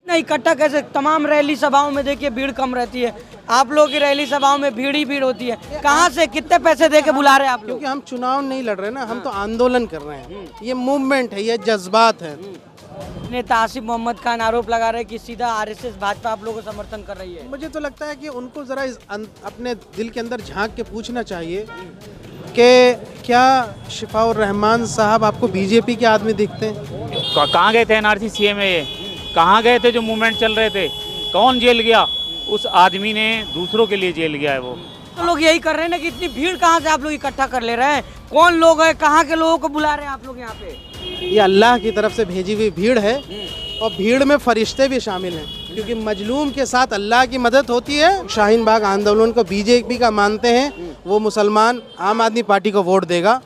नहीं इकट्ठा कैसे, तमाम रैली सभाओं में देखिए भीड़ कम रहती है, आप लोगों की रैली सभाओं में भीड़ ही भीड़ होती है। कहाँ से कितने पैसे दे के बुला रहे हैं आप लोग? क्योंकि हम चुनाव नहीं लड़ रहे ना, हम तो आंदोलन कर रहे हैं। ये मूवमेंट है, ये जज्बात है। नेता आसिफ मोहम्मद खान आरोप लगा रहे हैं कि सीधा आरएसएस भाजपा आप लोगों को समर्थन कर रही है। मुझे तो लगता है कि उनको जरा अपने दिल के अंदर झांक के पूछना चाहिए कि क्या शिफाउर रहमान साहब आपको बीजेपी के आदमी दिखते हैं? कहाँ गए थे एनआरसी सीएमए, कहाँ गए थे जो मूवमेंट चल रहे थे? कौन जेल गया? उस आदमी ने दूसरों के लिए जेल गया है वो। तो लोग यही कर रहे हैं ना कि इतनी भीड़ कहाँ से आप लोग इकट्ठा कर ले रहे हैं? कौन लोग हैं, कहाँ के लोगों को बुला रहे हैं आप लोग यहाँ पे? ये अल्लाह की तरफ से भेजी हुई भीड़ है और भीड़ में फरिश्ते भी शामिल हैं, क्योंकि मजलूम के साथ अल्लाह की मदद होती है। शाहीन बाग आंदोलन को बीजेपी का मानते हैं वो मुसलमान आम आदमी पार्टी को वोट देगा,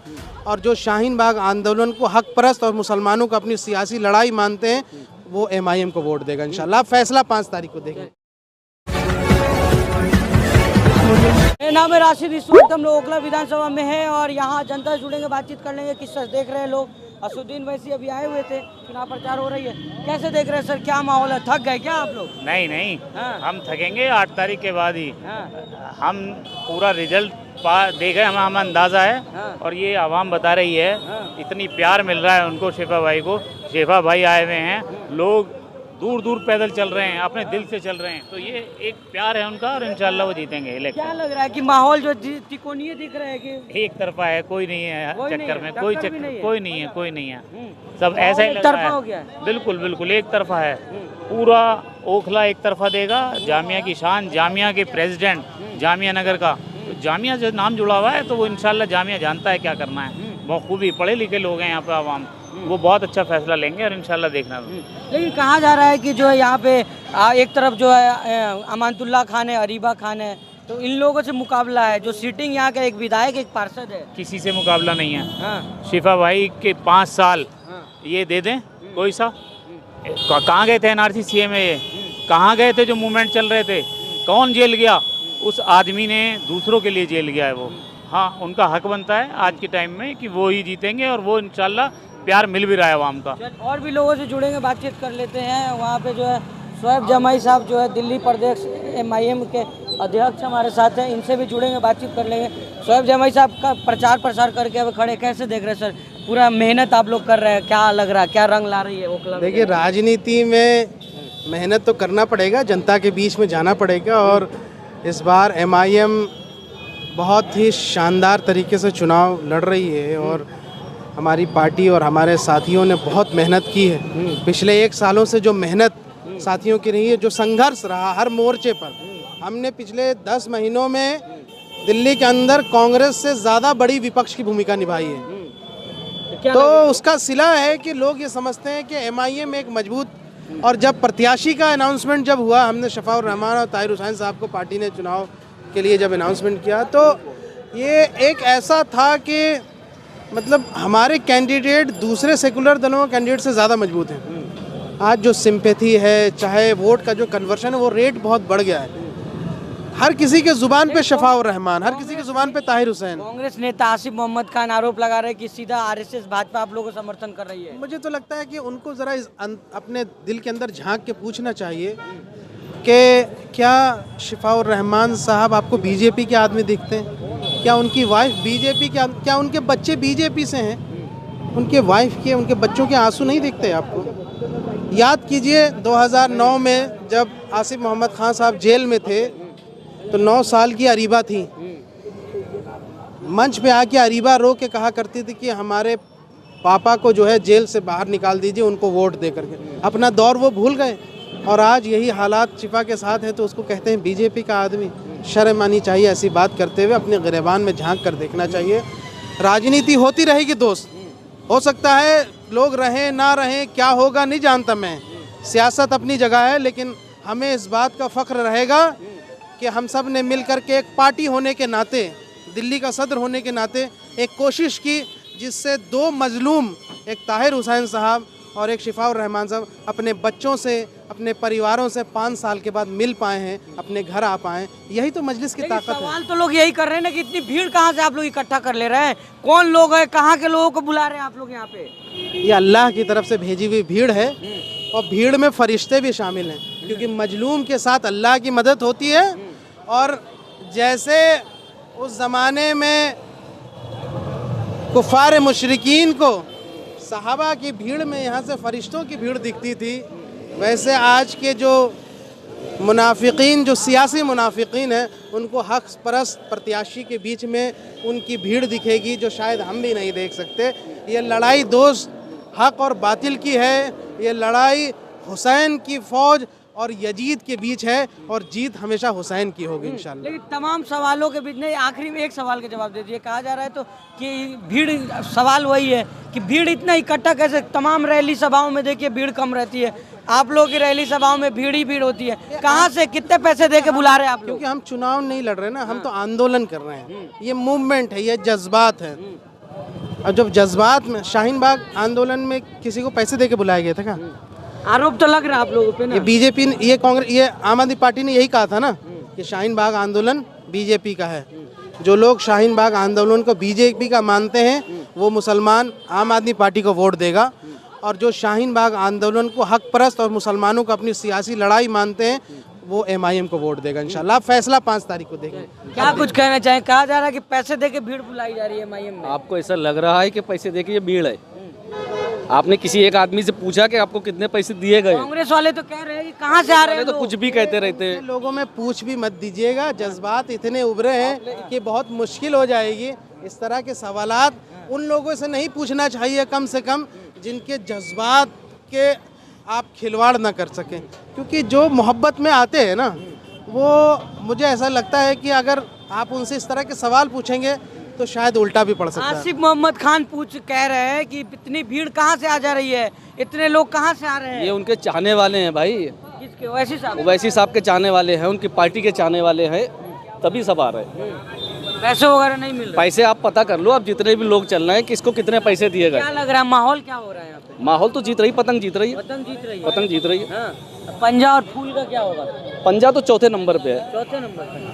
और जो शाहीन बाग आंदोलन को हक परस्त और मुसलमानों को अपनी सियासी लड़ाई मानते हैं वो MIM को वोट देगा। इंशाल्लाह फैसला 5 तारीख को देगा। मेरा नाम है राशिद, इस वक्त हम लोग ओखला विधानसभा में हैं और यहाँ जनता से जुड़ेंगे, बातचीत कर लेंगे। किस तरह देख रहे हैं लोग? असुद्दीन वैसी अभी आए हुए थे, चुनाव प्रचार हो रही है, कैसे देख रहे हैं सर? क्या माहौल है, थक गए क्या आप लोग? नहीं नहीं, हाँ। हम थकेंगे 8 तारीख के बाद ही। हाँ। हम पूरा रिजल्ट देखे, हमें अंदाज़ा है। हाँ। और ये आवाम बता रही है। हाँ। इतनी प्यार मिल रहा है उनको, शेफा भाई को। शेफा भाई आए हुए हैं, लोग दूर दूर पैदल चल रहे हैं, अपने दिल से चल रहे हैं, तो ये एक प्यार है उनका और इंशाल्लाह वो जीतेंगे इलेक्शन। क्या लग रहा है कि माहौल जो तिकोनीय दिख रहा है कि एक तरफा है, कोई नहीं है कोई नहीं चक्कर है, में, टक्कर कोई भी चक्कर नहीं है। कोई नहीं है, कोई नहीं है, सब ऐसा ही एक लग रहा तरफा हो है। गया है। बिल्कुल बिल्कुल एक तरफा है, पूरा ओखला एक तरफा देगा। जामिया की शान, जामिया के प्रेसिडेंट, जामिया नगर का, तो जामिया से नाम जुड़ा हुआ है, तो वो इंशाल्लाह जामिया जानता है क्या करना है। बखूबी पढ़े लिखे लोग हैं यहाँ पे आवाम, वो बहुत अच्छा फैसला लेंगे और इंशाल्लाह देखना। लेकिन कहा जा रहा है कि जो है यहाँ पे एक तरफ जो है अमानतुल्लाह खान है, अरीबा खान है, तो इन लोगों से मुकाबला है। जो सीटिंग यहाँ का एक विधायक एक पार्षद है, किसी से मुकाबला नहीं है। हाँ। शिफा भाई के 5 साल हाँ। ये दे दें कोई सा। कहाँ गए थे एनआरसी सीएमए, कहाँ गए थे जो मूवमेंट चल रहे थे? कौन जेल गया? उस आदमी ने दूसरों के लिए जेल गया है वो। हाँ, उनका हक बनता है आज के टाइम में कि वो ही जीतेंगे, और वो इंशाल्लाह प्यार मिल भी रहा है आवाम का। और भी लोगों से जुड़ेंगे, बातचीत कर लेते हैं। वहाँ पे जो है शोएब जमाई साहब जो है दिल्ली प्रदेश MIM के अध्यक्ष हमारे साथ हैं, इनसे भी जुड़ेंगे, बातचीत कर लेंगे। शोएब जमाई साहब का प्रचार प्रसार करके अब खड़े, कैसे देख रहे हैं सर? पूरा मेहनत आप लोग कर रहे हैं, क्या लग रहा है, क्या रंग ला रही है ओखला? देखिए, राजनीति में मेहनत तो करना पड़ेगा, जनता के बीच में जाना पड़ेगा, और इस बार MIM बहुत ही शानदार तरीके से चुनाव लड़ रही है, और हमारी पार्टी और हमारे साथियों ने बहुत मेहनत की है। पिछले 1 सालों से जो मेहनत साथियों की रही है, जो संघर्ष रहा हर मोर्चे पर, हमने पिछले 10 महीनों में दिल्ली के अंदर कांग्रेस से ज़्यादा बड़ी विपक्ष की भूमिका निभाई है। तो उसका सिला है कि लोग ये समझते हैं कि MIM एक मजबूत, और जब प्रत्याशी का अनाउंसमेंट जब हुआ, हमने शफाउर रहमान और ताहिर हुसैन साहब को पार्टी ने चुनाव के लिए जब अनाउंसमेंट किया, तो ये एक ऐसा था कि मतलब हमारे कैंडिडेट दूसरे सेकुलर दलों के कैंडिडेट से ज़्यादा मजबूत हैं। आज जो सिंपैथी है, चाहे वोट का जो कन्वर्शन है, वो रेट बहुत बढ़ गया है। हर किसी के ज़ुबान पे शफाउर रहमान, हर किसी के ज़ुबान पे ताहिर हुसैन। कांग्रेस नेता आसिफ मोहम्मद खान आरोप लगा रहे हैं कि सीधा आरएसएस भाजपा आप लोगों को समर्थन कर रही है। मुझे तो लगता है कि उनको ज़रा अपने दिल के अंदर झांक के पूछना चाहिए कि क्या शिफाउर रहमान साहब आपको बीजेपी के आदमी दिखते हैं? क्या उनकी वाइफ बीजेपी के, क्या उनके बच्चे बीजेपी से हैं? उनके वाइफ के, उनके बच्चों के आंसू नहीं दिखते आपको? याद कीजिए 2009 में जब आसिफ मोहम्मद खान साहब जेल में थे, तो 9 साल की अरीबा थी। मंच पे आके अरीबा रो के कहा करती थी कि हमारे पापा को जो है जेल से बाहर निकाल दीजिए, उनको वोट दे करके। अपना दौर वो भूल गए, और आज यही हालात शिफा के साथ है, तो उसको कहते हैं बीजेपी का आदमी। शर्म आनी चाहिए ऐसी बात करते हुए, अपने गिरेबान में झांक कर देखना चाहिए। राजनीति होती रहेगी दोस्त, हो सकता है लोग रहें ना रहें, क्या होगा नहीं जानता मैं, सियासत अपनी जगह है, लेकिन हमें इस बात का फ़ख्र रहेगा कि हम सब ने मिल कर के एक पार्टी होने के नाते, दिल्ली का सदर होने के नाते एक कोशिश की, जिससे 2 मजलूम, एक ताहिर हुसैन साहब और एक शिफाउर रहमान साहब, अपने बच्चों से, अपने परिवारों से 5 साल के बाद मिल पाए हैं, अपने घर आ पाए। यही तो मजलिस की ताकत है। सवाल तो लोग यही कर रहे हैं ना कि इतनी भीड़ कहाँ से आप लोग इकट्ठा कर ले रहे हैं? कौन लोग हैं, कहाँ के लोगों को बुला रहे हैं आप लोग यहाँ पे? ये अल्लाह की तरफ से भेजी हुई भीड़ है और भीड़ में फरिश्ते भी शामिल हैं, क्योंकि मजलूम के साथ अल्लाह की मदद होती है। और जैसे उस ज़माने में कुफ़ार मुशरिकीन को सहाबा की भीड़ में यहाँ से फरिश्तों की भीड़ दिखती थी, वैसे आज के जो मुनाफिकीन, जो सियासी मुनाफिकीन हैं, उनको हक परस्त प्रत्याशी के बीच में उनकी भीड़ दिखेगी, जो शायद हम भी नहीं देख सकते। ये लड़ाई दोस्त हक और बातिल की है, ये लड़ाई हुसैन की फ़ौज और यजीद के बीच है, और जीत हमेशा हुसैन की होगी इंशाल्लाह। लेकिन तमाम सवालों के बीच में आखिरी में एक सवाल का जवाब दे दिए। कहा जा रहा है तो कि भीड़, सवाल वही है कि भीड़ इतना इकट्ठा कैसे? तमाम रैली सभाओं में देखिए भीड़ कम रहती है, आप लोगों की रैली सभाओं में भीड़ ही भीड़ होती है। कहाँ से, कितने पैसे दे के बुला रहे हैं आप लोग? क्योंकि हम चुनाव नहीं लड़ रहे ना, हम तो आंदोलन कर रहे हैं। ये मूवमेंट है, ये जज्बात है। और जब जज्बात में शाहीन बाग आंदोलन में किसी को पैसे दे के बुलाया गया था क्या? आरोप तो लग रहा है आप लोगों पे ना। ये बीजेपी, ये कांग्रेस, ये आम आदमी पार्टी ने यही कहा था ना कि शाहीन बाग आंदोलन बीजेपी का है। जो लोग शाहीन बाग आंदोलन को बीजेपी का मानते हैं, वो मुसलमान आम आदमी पार्टी को वोट देगा, और जो शाहीन बाग आंदोलन को हक परस्त और मुसलमानों को अपनी सियासी लड़ाई मानते हैं, वो MIM को वोट देगा इंशाल्लाह। फैसला 5 तारीख को देंगे। क्या कुछ कहना चाहें? कहा जा रहा है कि पैसे दे के भीड़ बुलाई जा रही है MIM में। आपको ऐसा लग रहा है कि पैसे दे के ये भीड़ है? आपने किसी एक आदमी से पूछा कि आपको कितने पैसे दिए गए? कांग्रेस वाले तो कह रहे हैं कि कहाँ से आ रहे हैं तो कुछ भी कहते रहते हैं। लोगों में पूछ भी मत दीजिएगा, जज्बात इतने उभरे हैं कि बहुत मुश्किल हो जाएगी। इस तरह के सवालात उन लोगों से नहीं पूछना चाहिए, कम से कम जिनके जज्बात के आप खिलवाड़ ना कर सकें, क्योंकि जो मोहब्बत में आते हैं ना, वो मुझे ऐसा लगता है कि अगर आप उनसे इस तरह के सवाल पूछेंगे तो शायद उल्टा भी पड़ सकता है। आसिफ मोहम्मद खान कह रहे हैं कि इतनी भीड़ कहाँ से आ जा रही है, इतने लोग कहाँ से आ रहे हैं? ये उनके चाहने वाले हैं भाई, किसके? ओवैसी साहब? ओवैसी साहब के चाहने वाले हैं, उनकी पार्टी के चाहने वाले हैं, तभी सब आ रहे हैं। पैसे वगैरह नहीं मिल रहे? पैसे आप पता कर लो, आप जितने भी लोग चल रहे हैं किसको कितने पैसे दिए गए। क्या लग रहा है, माहौल क्या हो रहा है यहाँ पे? माहौल तो जीत रही, पतंग जीत रही है, पतंग जीत रही है। पतंग जीत रही है। हाँ। पंजा और फूल का क्या होगा? पंजा तो चौथे नंबर पे है। चौथे नंबर पे।